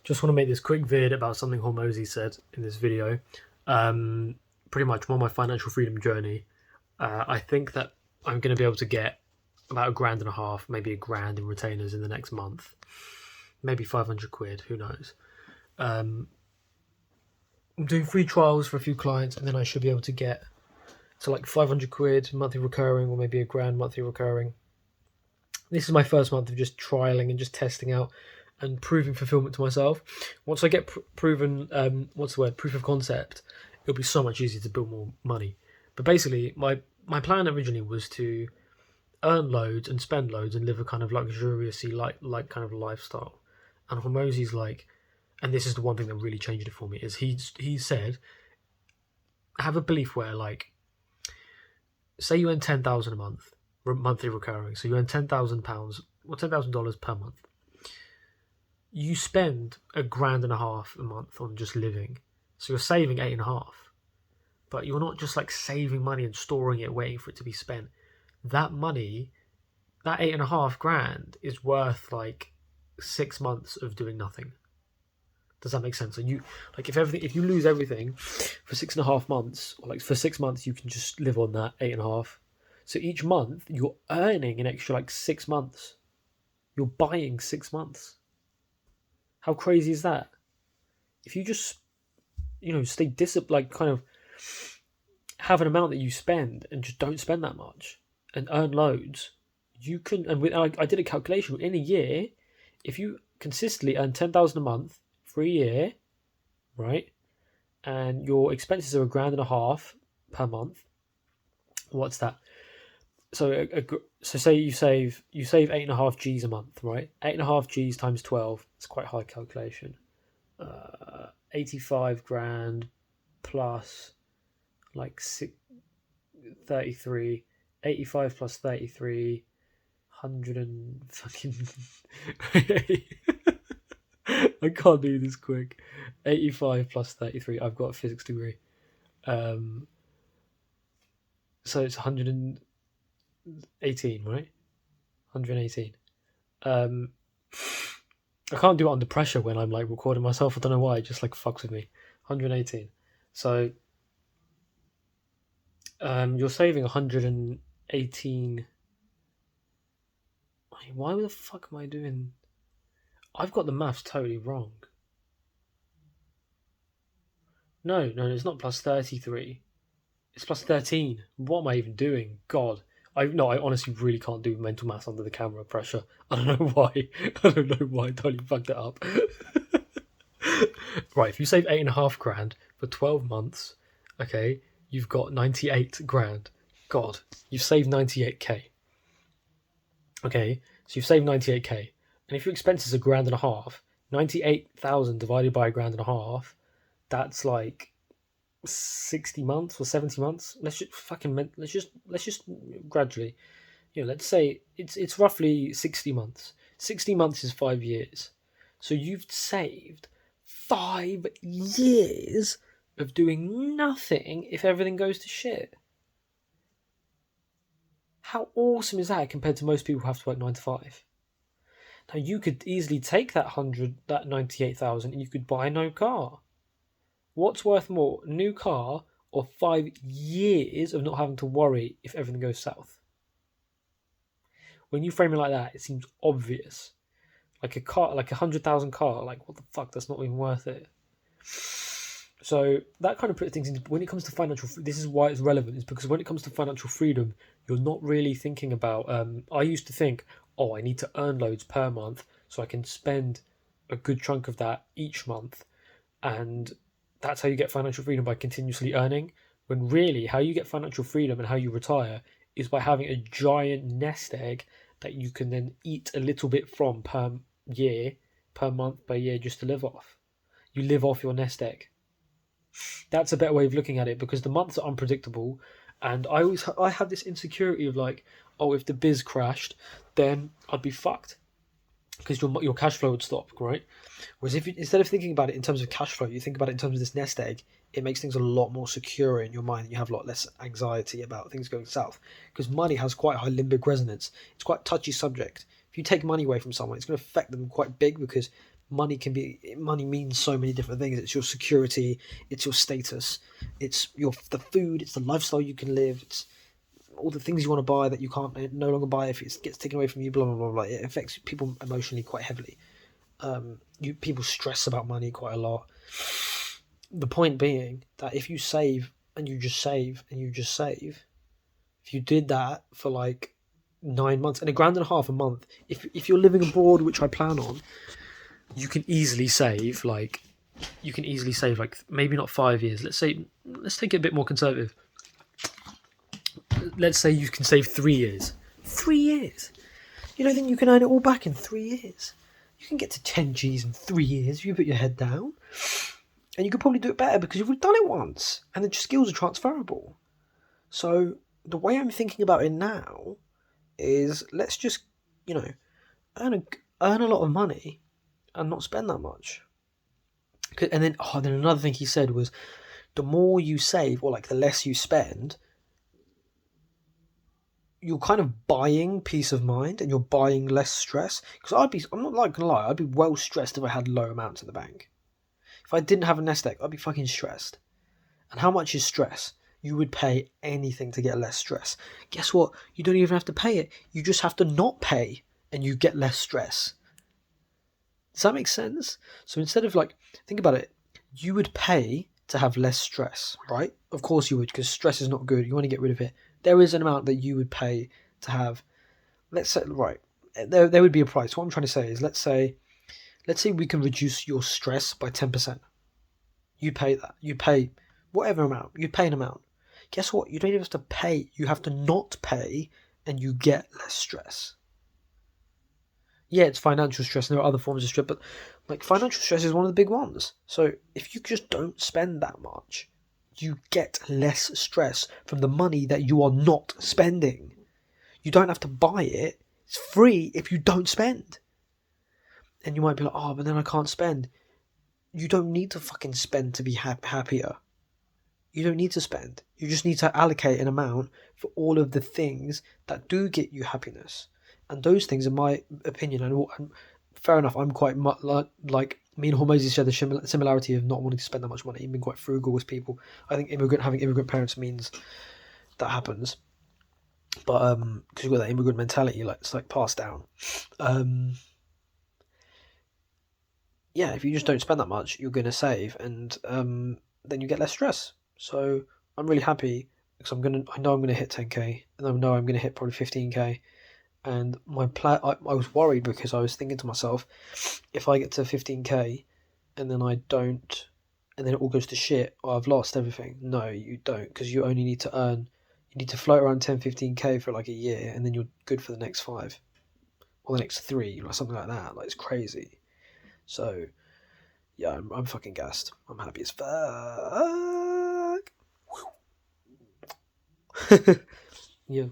Just want to make this quick vid about something Hormozi said in this video. Pretty much I'm on my financial freedom journey. I think that I'm going to be able to get about £1.5 grand, maybe £1 grand in retainers in the next month. Maybe 500 quid, who knows. I'm doing free trials for a few clients, and then I should be able to get to like 500 quid monthly recurring, or maybe £1 grand monthly recurring. This is my first month of just trialing and just testing out and proving fulfillment to myself. Once I get proven, proof of concept, it'll be so much easier to build more money. But basically, my plan originally was to earn loads and spend loads and live a kind of luxuriously like kind of lifestyle. And Hormozi's like, and this is the one thing that really changed it for me, is he said, have a belief where, like, say you earn 10,000 a month, monthly recurring, so you earn £10,000 or $10,000 per month. You spend £1.5 grand a month on just living, so you're saving 8.5. But you're not just like saving money and storing it, waiting for it to be spent. That money, that 8.5 grand, is worth like 6 months of doing nothing. Does that make sense? So you if you lose everything for 6.5 months, or like for 6 months, you can just live on that 8.5. So each month you're earning an extra like 6 months. You're buying 6 months. How crazy is that? If you just, stay disciplined, like kind of have an amount that you spend and just don't spend that much and earn loads, you can. And I did a calculation in a year. If you consistently earn 10,000 a month for a year, right, and your expenses are £1.5 grand per month, what's that? So say you save 8.5 G's a month, right? 8.5 G's times 12. It's quite a high calculation. 85 grand plus like 33. 85 plus 33. 100 and fucking. I can't do this quick. 85 plus 33. I've got a physics degree. So it's 118, right? 118. I can't do it under pressure when I'm like recording myself. I don't know why. It just like fucks with me. 118. So you're saving 118. Why the fuck am I doing? I've got the maths totally wrong. No, it's not plus 33. It's plus 13. What am I even doing? God. I honestly really can't do mental maths under the camera pressure. I don't know why. I totally fucked it up. Right, if you save 8.5 grand for 12 months, okay, you've got 98 grand. God, you've saved 98k. Okay, so you've saved 98k. And if your expenses are £1.5 grand, 98,000 divided by £1.5 grand, that's like 60 months or 70 months. Let's just gradually, let's say it's roughly 60 months. 60 months is 5 years. So you've saved 5 years of doing nothing if everything goes to shit. How awesome is that compared to most people who have to work 9 to 5? Now you could easily take that 98,000 and you could buy no car. What's worth more, new car or 5 years of not having to worry if everything goes south? When you frame it like that, it seems obvious. Like a car, like 100,000 car, like what the fuck? That's not even worth it. So that kind of puts things into, when it comes to financial, this is why it's relevant, is because when it comes to financial freedom, you're not really thinking about, I used to think, I need to earn loads per month so I can spend a good chunk of that each month. And that's how you get financial freedom, by continuously earning. When really, how you get financial freedom and how you retire is by having a giant nest egg that you can then eat a little bit from per year, per month, per year, just to live off. You live off your nest egg. That's a better way of looking at it, because the months are unpredictable, and I had this insecurity of like, if the biz crashed, then I'd be fucked, because your cash flow would stop, right? Whereas if you, instead of thinking about it in terms of cash flow, you think about it in terms of this nest egg, it makes things a lot more secure in your mind, and you have a lot less anxiety about things going south, because money has quite a high limbic resonance. It's quite a touchy subject. If you take money away from someone, it's going to affect them quite big, because money means so many different things. It's your security, it's your status, it's the food, it's the lifestyle you can live, it's all the things you want to buy that you can't no longer buy if it gets taken away from you. Blah blah blah blah. It affects people emotionally quite heavily. People stress about money quite a lot. The point being that if you save and you just save and you just save, if you did that for like 9 months and £1.50 a month, if you're living abroad, which I plan on, you can easily save like maybe not 5 years. Let's take it a bit more conservative. Let's say you can save 3 years. 3 years. You don't think you can earn it all back in 3 years? You can get to 10 G's in 3 years if you put your head down. And you could probably do it better because you've done it once and the skills are transferable. So the way I'm thinking about it now is let's just, earn a lot of money and not spend that much. And then another thing he said was the more you save or like the less you spend, you're kind of buying peace of mind and you're buying less stress. Because I'm not like gonna lie, I'd be well stressed if I had low amounts in the bank. If I didn't have a nest egg, I'd be fucking stressed. And how much is stress? You would pay anything to get less stress. Guess what? You don't even have to pay it. You just have to not pay and you get less stress. Does that make sense? So instead of think about it, you would pay to have less stress, right? Of course you would, because stress is not good. You want to get rid of it. There is an amount that you would pay to have, let's say, right, there would be a price. What I'm trying to say is, let's say we can reduce your stress by 10%. You pay that. You pay whatever amount. You pay an amount. Guess what? You don't even have to pay. You have to not pay and you get less stress. Yeah, it's financial stress and there are other forms of stress, but financial stress is one of the big ones. So if you just don't spend that much, you get less stress from the money that you are not spending. You don't have to buy it. It's free if you don't spend. And you might be like, oh, but then I can't spend. You don't need to fucking spend to be happier. You don't need to spend. You just need to allocate an amount for all of the things that do get you happiness. And those things, in my opinion, and fair enough, I'm quite like me and Hormozi share the similarity of not wanting to spend that much money, being quite frugal with people. I think having immigrant parents means that happens. But because you've got that immigrant mentality, it's passed down. Yeah, if you just don't spend that much, you're going to save, and then you get less stress. So I'm really happy because I know I'm gonna hit 10k, and I know I'm gonna hit probably 15k. And my plan, I was worried because I was thinking to myself, if I get to 15k and then I don't, and then it all goes to shit, I've lost everything. No, you don't, because you only need to float around 10, 15k for like a year, and then you're good for the next 5 or the next 3, something like that. It's crazy. So yeah, I'm fucking gassed. I'm happy as fuck. Yeah.